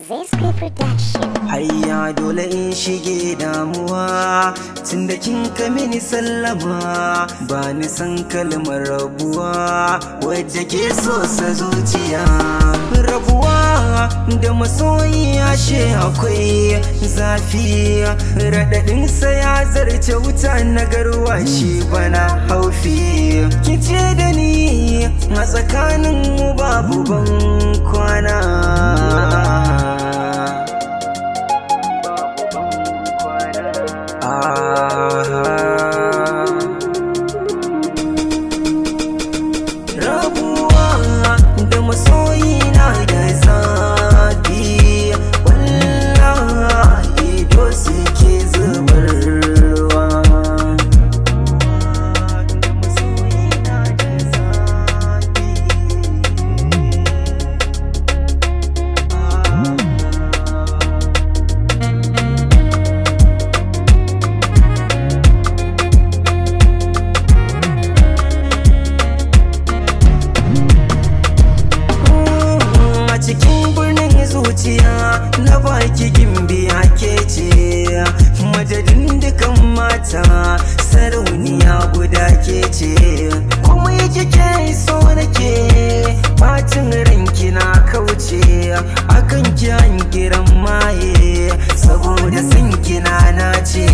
Zesky Production. Hayya dole in shige damuwa tunda kin ka mini sallama, ba ni san kalmar rabuwa wadda ke so sa zuciya. Rabuwa da masoyi ashe akwai zafi, raɗaɗinsa ya zarce wuta na garwashi bana haufi. Kice da ni a tsakanin mu babu ban kwana, rabuwa da masoyi na da zafi, wallahi ido suke zubarwa. Da masoyi na da zafi. Cikin birnin zuciya na baki gimbiya ke ce, madadin dukan mata sarauniya guda ke ce. Kuma yake ke so nake bacin ranki na kauce, akan kiyan giran maye saboda san kina nace.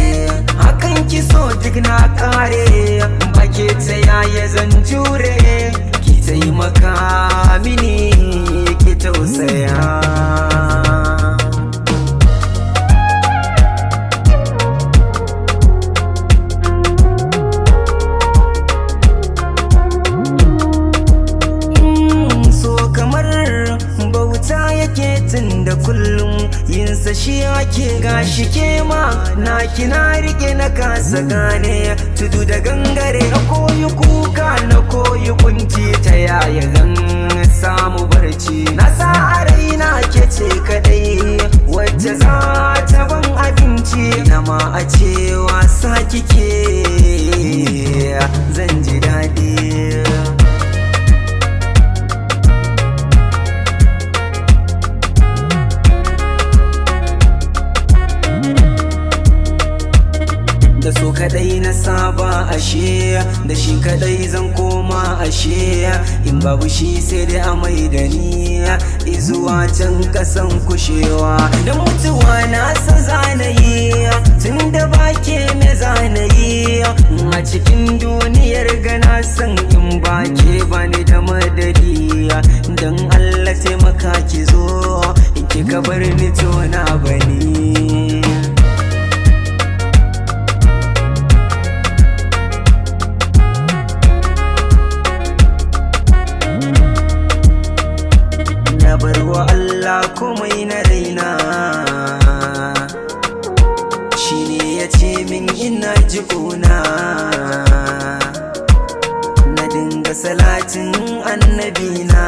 Akan ki so duk na kare, bake ta yaya zan jure, ki taimaka mini ki tausaya. So kamar bauta yake tunda kullum yinsa shi ake, gashi ke ma na kina rike na kasa gane. Tudu da gangare na koyi kuka na koyi kunci, ta yaya zan samu barci. Na sa a raina ke ce kadai wacce za ta ban abinci, na ma a ce wasa kike zan ji daɗi. Da so kadai na saba ashe, da shi kadai zan koma ashe. In babu shi sai dai a mai da ni izuwa can kasan kushewa. Da mutuwa na san zanayi tunda ba ke me zanayi, a cikin duniyar gana san in ba ke bani da madadi. Dan Allah taimaka ki zo, in kika bar ni to na bani. Na barwa Allah komai na raina, shine ya ce min ina ji ƙuna. Na dinga salatin annabina,